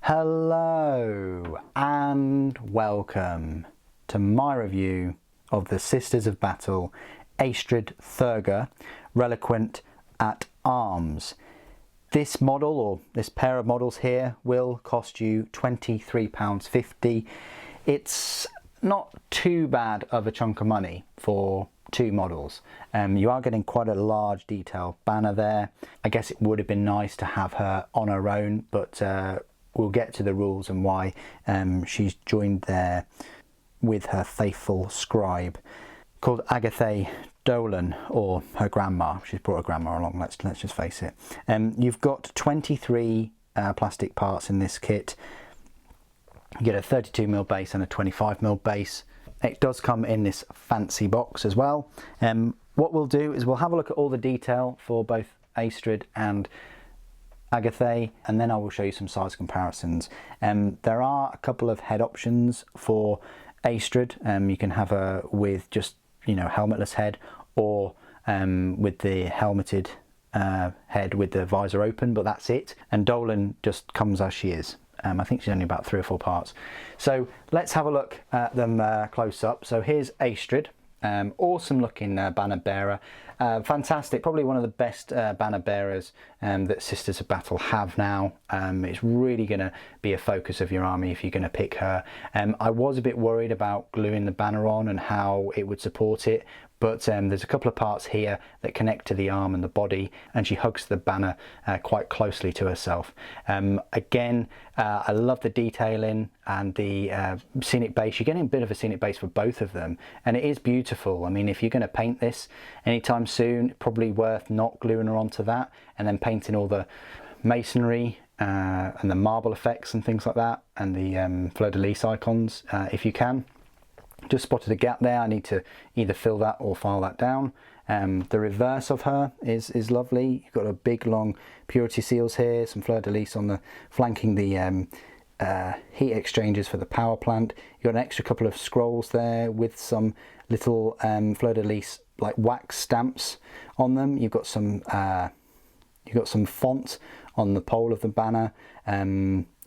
Hello and welcome to my review of the Sisters of Battle Aestrid Thurga Reliquant at Arms. This model, or this pair of models here, will cost you £23.50. It's not too bad of a chunk of money for two models. You are getting quite a large detailed banner there. I guess it would have been nice to have her on her own, but we'll get to the rules and why she's joined there with her faithful scribe called Agatha Dolan, or her grandma. She's brought her grandma along, let's just face it. You've got 23 plastic parts in this kit. You get a 32mm base and a 25mm base. It does come in this fancy box as well. What we'll do is we'll have a look at all the detail for both Aestrid and Agatha, and then I will show you some size comparisons. There are a couple of head options for Aestrid. You can have her with just, helmetless head, or with the helmeted head with the visor open, but that's it. And Dolan just comes as she is. I think she's only about 3 or 4 parts. So let's have a look at them close up. So here's Aestrid. Awesome looking banner bearer, fantastic, probably one of the best banner bearers that Sisters of Battle have now. It's really going to be a focus of your army if you're going to pick her. I was a bit worried about gluing the banner on and how it would support it, but there's a couple of parts here that connect to the arm and the body, and she hugs the banner quite closely to herself. Again, I love the detailing and the scenic base. You're getting a bit of a scenic base for both of them, and it is beautiful. I mean, if you're going to paint this anytime soon, probably worth not gluing her onto that and then painting all the masonry and the marble effects and things like that, and the fleur-de-lis icons if you can. Just spotted a gap there. I need to either fill that or file that down. The reverse of her is lovely. You've got a big long purity seals here, some fleur-de-lis on the flanking the heat exchangers for the power plant. You've got an extra couple of scrolls there with some little fleur-de-lis like wax stamps on them. You've got some font on the pole of the banner.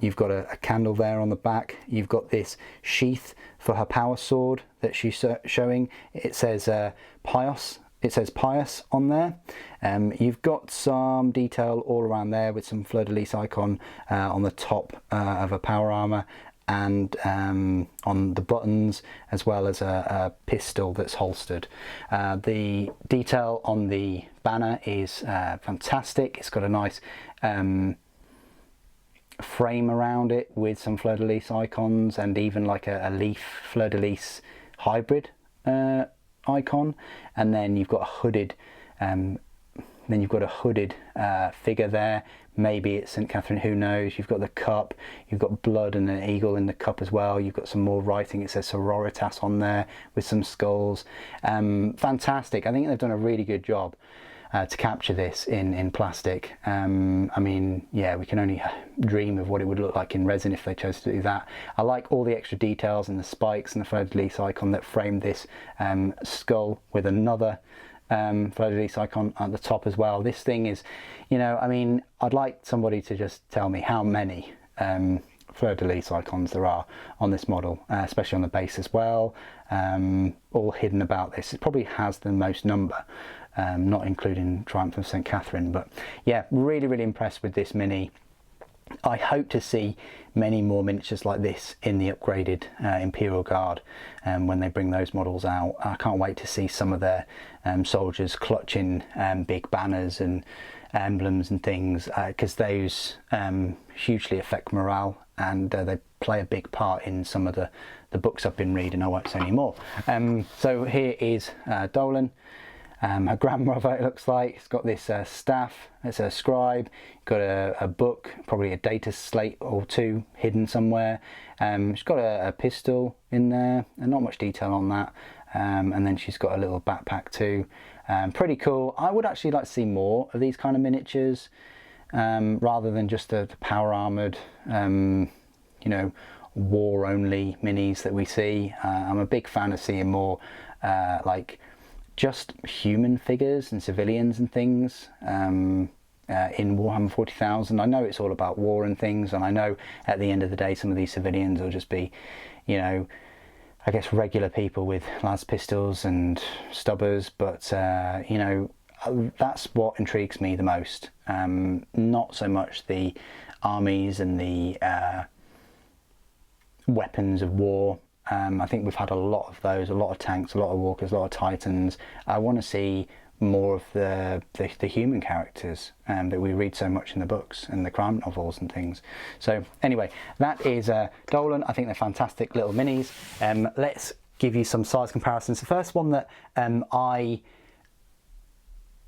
You've got a candle there on the back. You've got this sheath for her power sword that she's showing. It says Pious. It says Pious on there. You've got some detail all around there with some fleur-de-lis icon on the top of her power armor, and on the buttons, as well as a pistol that's holstered. The detail on the banner is fantastic. It's got a nice frame around it with some fleur-de-lis icons, and even like a leaf fleur-de-lis hybrid icon. And then you've got a hooded figure there. Maybe it's St. Catherine, who knows. You've got the cup, you've got blood and an eagle in the cup as well. You've got some more writing. It says Sororitas on there with some skulls. Fantastic. I think they've done a really good job to capture this in plastic. I mean, yeah, we can only dream of what it would look like in resin if they chose to do that. I like all the extra details and the spikes and the fleur-de-lis icon that framed this skull with another fleur-de-lis icon at the top as well. This thing is, I mean, I'd like somebody to just tell me how many fleur-de-lis icons there are on this model, especially on the base as well, all hidden about this. It probably has the most number, not including Triumph of St. Catherine. But yeah, really impressed with this mini. I hope to see many more miniatures like this in the upgraded Imperial Guard when they bring those models out. I can't wait to see some of their soldiers clutching big banners and emblems and things, because those hugely affect morale, and they play a big part in some of the books I've been reading. I won't say any more. So here is Dolan. Her grandmother, it looks like. It's got this staff, it's a scribe, got a book, probably a data slate or two hidden somewhere. She's got a pistol in there, and not much detail on that. And then she's got a little backpack too. Pretty cool. I would actually like to see more of these kind of miniatures, rather than just the power armoured, war only minis that we see. I'm a big fan of seeing more like just human figures and civilians and things. in Warhammer 40,000. I know it's all about war and things, and I know at the end of the day some of these civilians will just be, you know, I guess regular people with las pistols and stubbers, but you know, that's what intrigues me the most. Not so much the armies and the weapons of war. I think we've had a lot of those, a lot of tanks, a lot of walkers, a lot of titans. I want to see more of the human characters that we read so much in the books and the crime novels and things. So anyway, that is Dolan. I think they're fantastic little minis. Let's give you some size comparisons. The first one that I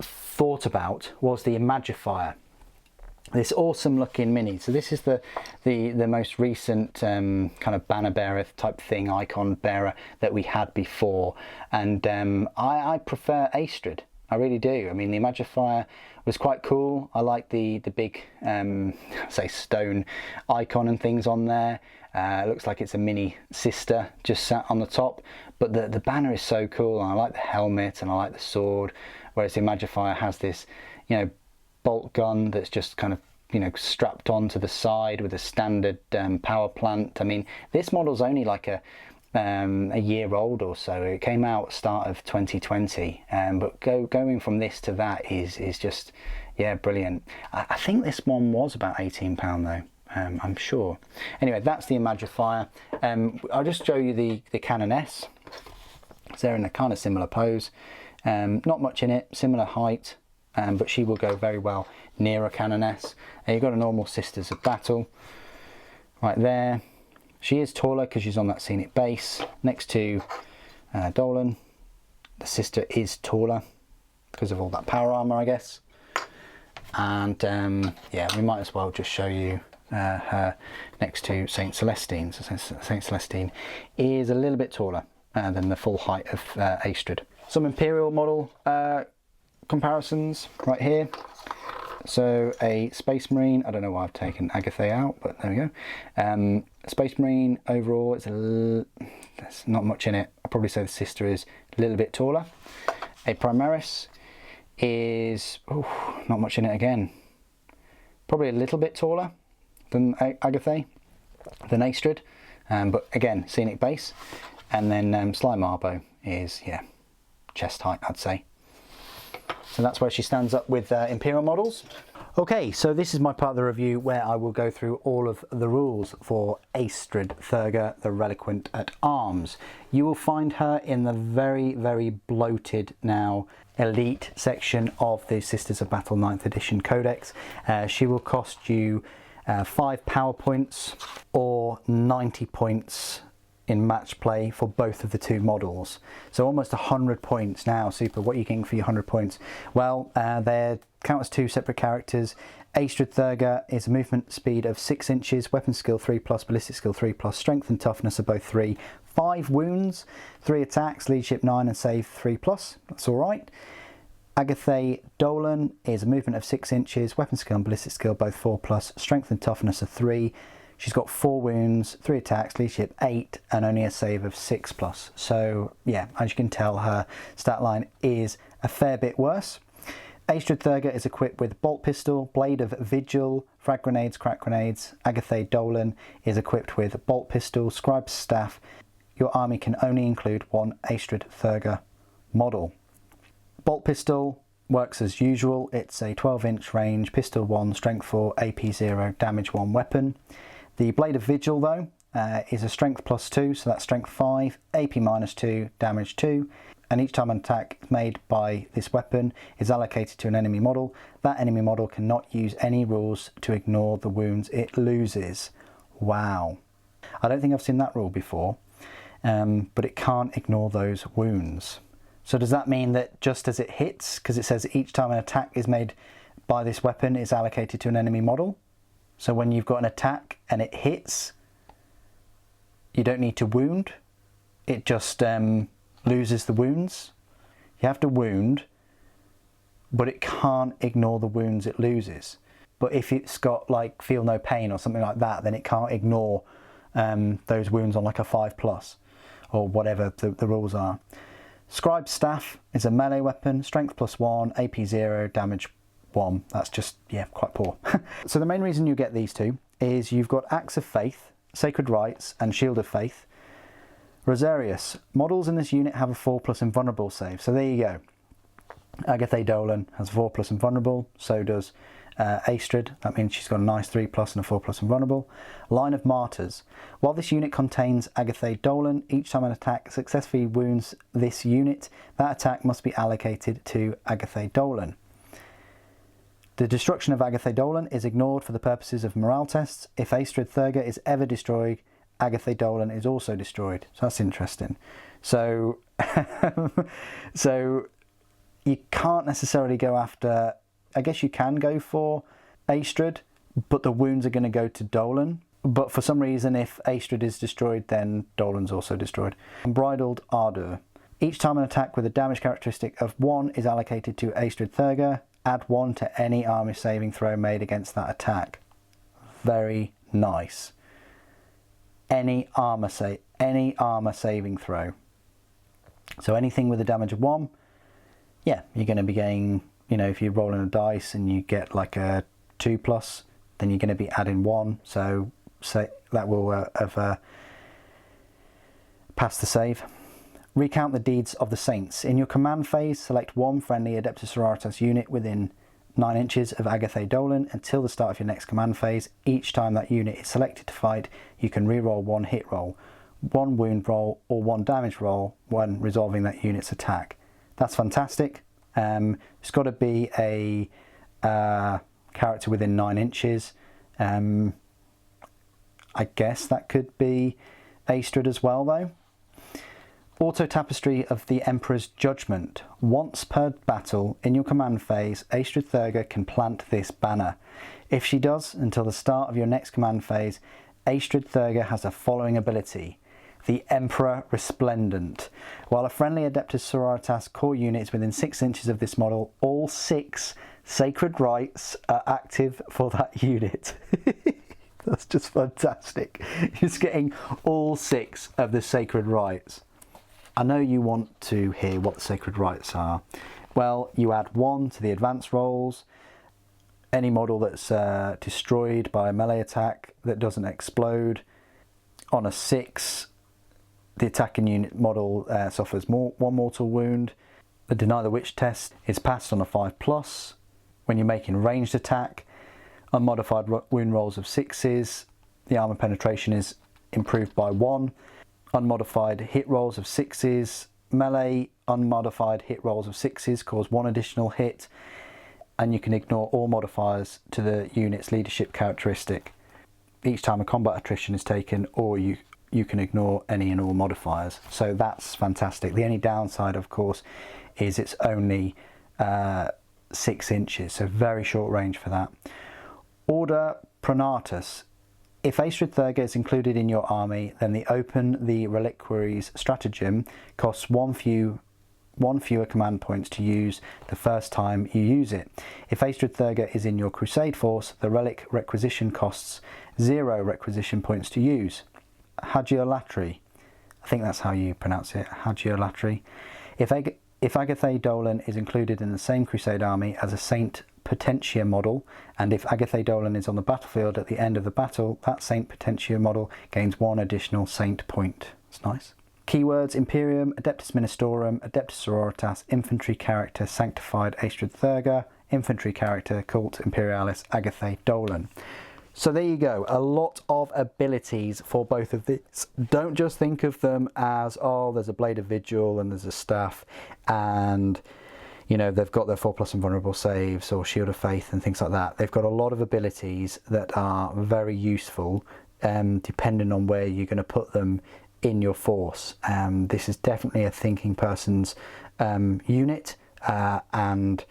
thought about was the Imagifier. This awesome looking mini. So this is the most recent kind of banner bearer type thing, icon bearer that we had before, and I prefer Aestrid. I really do. I mean, the Imagifier was quite cool. I like the big say stone icon and things on there. It looks like it's a mini sister just sat on the top, but the banner is so cool, and I like the helmet and I like the sword, whereas the Imagifier has this, you know, bolt gun that's just kind of, you know, strapped onto the side with a standard power plant. I mean, this model's only like a year old or so. It came out start of 2020, but going from this to that is just, yeah, brilliant. I think this one was about £18 though. I'm sure. Anyway, that's the Imagifier. I'll just show you the Canoness. So they're in a kind of similar pose. Not much in it, similar height. But she will go very well near a Canoness. You've got a normal Sisters of Battle right there. She is taller because she's on that scenic base next to Dolan. The sister is taller because of all that power armor, I guess. And yeah, we might as well just show you her next to Saint Celestine. So Saint Celestine is a little bit taller than the full height of Aestrid. Some Imperial model comparisons right here. So a Space Marine, I don't know why I've taken Agatha out, but there we go. Space Marine overall, there's not much in it. I'd probably say the sister is a little bit taller. A Primaris is not much in it again. Probably a little bit taller than Agatha, than Aestrid, but again, scenic base. And then Sly Marbo is, yeah, chest height, I'd say. So that's where she stands up with Imperial models. Okay, so this is my part of the review where I will go through all of the rules for Aestrid Thurga, the Reliquant at Arms. You will find her in the very, very bloated now elite section of the Sisters of Battle 9th edition codex. She will cost you 5 power points or 90 points in match play for both of the two models. So almost 100 points now. Super, what are you getting for your 100 points? Well, they're count as 2 separate characters. Aestrid Thurga is a movement speed of 6 inches, weapon skill 3+, ballistic skill 3+, strength and toughness are both 3, 5 wounds, 3 attacks, leadership 9 and save 3+, that's alright. Agatha Dolan is a movement of 6 inches, weapon skill and ballistic skill both 4+, strength and toughness are 3. She's got 4 wounds, 3 attacks, leadership 8, and only a save of 6+. So yeah, as you can tell, her stat line is a fair bit worse. Aestrid Thurga is equipped with bolt pistol, blade of vigil, frag grenades, crack grenades. Agatha Dolan is equipped with bolt pistol, scribe's staff. Your army can only include 1 Aestrid Thurga model. Bolt pistol works as usual. It's a 12-inch range, pistol 1, strength 4, AP 0, damage 1 weapon. The Blade of Vigil though is a strength +2, so that's strength 5, AP -2, damage 2, and each time an attack made by this weapon is allocated to an enemy model, that enemy model cannot use any rules to ignore the wounds it loses. Wow. I don't think I've seen that rule before, but it can't ignore those wounds. So does that mean that just as it hits, because it says each time an attack is made by this weapon is allocated to an enemy model, so when you've got an attack and it hits, you don't need to wound, it just loses the wounds? You have to wound, but it can't ignore the wounds it loses. But if it's got like feel no pain or something like that, then it can't ignore those wounds on like a 5+, or whatever the rules are. Scribe's staff is a melee weapon, strength +1, AP 0, damage 1. That's just, yeah, quite poor. So the main reason you get these two is you've got Axe of Faith, Sacred Rites, and Shield of Faith. Rosarius. Models in this unit have a 4+ invulnerable save. So there you go. Agatha Dolan has 4+ invulnerable, so does Aestrid. That means she's got a nice 3+ and a 4+ invulnerable. Line of Martyrs. While this unit contains Agatha Dolan, each time an attack successfully wounds this unit, that attack must be allocated to Agatha Dolan. The destruction of Agatha Dolan is ignored for the purposes of morale tests. If Aestrid Thurga is ever destroyed, Agatha Dolan is also destroyed. So that's interesting. So, so you can't necessarily go after, I guess you can go for Aestrid, but the wounds are going to go to Dolan. But for some reason, if Aestrid is destroyed, then Dolan's also destroyed. Unbridled Ardour. Each time an attack with a damage characteristic of 1 is allocated to Aestrid Thurga, add 1 to any army saving throw made against that attack. Very nice. Any armor saving throw. So anything with a damage of 1, yeah, you're going to be getting, you know, if you're rolling a dice and you get like a 2+, then you're going to be adding 1. So that will have passed the save. Recount the deeds of the saints. In your command phase, select 1 friendly Adeptus Sororitas unit within 9 inches of Agatha Dolan until the start of your next command phase. Each time that unit is selected to fight, you can reroll 1 hit roll, 1 wound roll, or 1 damage roll when resolving that unit's attack. That's fantastic. It's got to be a character within 9 inches. I guess that could be Aestrid as well, though. Auto Tapestry of the Emperor's Judgment. Once per battle in your command phase, Aestrid Thurga can plant this banner. If she does, until the start of your next command phase, Aestrid Thurga has the following ability. The Emperor Resplendent. While a friendly Adeptus Sororitas core unit is within 6 inches of this model, all 6 Sacred Rites are active for that unit. That's just fantastic. Just getting all 6 of the Sacred Rites. I know you want to hear what the Sacred Rites are. Well, you add 1 to the advance rolls. Any model that's destroyed by a melee attack that doesn't explode. On a 6, the attacking unit model suffers 1 mortal wound. The Deny the Witch test is passed on a 5+. When you're making ranged attack, unmodified wound rolls of 6s, the armor penetration is improved by 1. Unmodified hit rolls of 6s, melee unmodified hit rolls of 6s cause 1 additional hit, and you can ignore all modifiers to the unit's leadership characteristic. Each time a combat attrition is taken, or you can ignore any and all modifiers. So that's fantastic. The only downside, of course, is it's only 6 inches, so very short range for that. Order Pronatus. If Aestrid Thurga is included in your army, then the Open the Reliquaries stratagem costs 1 fewer command points to use the first time you use it. If Aestrid Thurga is in your Crusade force, the Relic requisition costs 0 requisition points to use. Hagiolatry. I think that's how you pronounce it, Hagiolatry. If Agatha Dolan is included in the same Crusade army as a Saint Potentia model, and if Agatha Dolan is on the battlefield at the end of the battle, that Saint Potentia model gains 1 additional Saint point. It's nice. Keywords: Imperium, Adeptus Ministorum, Adeptus Sororitas, Infantry Character, Sanctified Aestrid Thurga, Infantry Character, Cult Imperialis, Agatha Dolan. So there you go, a lot of abilities for both of these. Don't just think of them as, oh, there's a Blade of Vigil and there's a staff and, you know, they've got their 4+ invulnerable saves or Shield of Faith and things like that. They've got a lot of abilities that are very useful depending on where you're going to put them in your force. This is definitely a thinking person's unit, and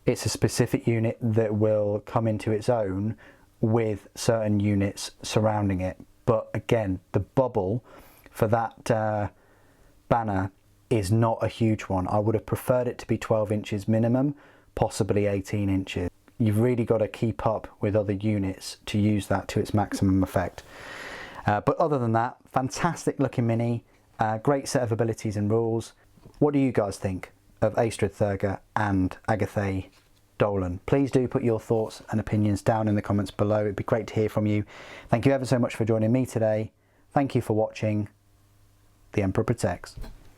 it's a specific unit that will come into its own with certain units surrounding it. But again, the bubble for that banner is not a huge one. I would have preferred it to be 12 inches minimum, possibly 18 inches. You've really got to keep up with other units to use that to its maximum effect. But other than that, fantastic looking mini, great set of abilities and rules. What do you guys think of Aestrid Thurga and Agatha stolen. Please do put your thoughts and opinions down in the comments below. It'd be great to hear from you. Thank you ever so much for joining me today. Thank you for watching. The Emperor Protects.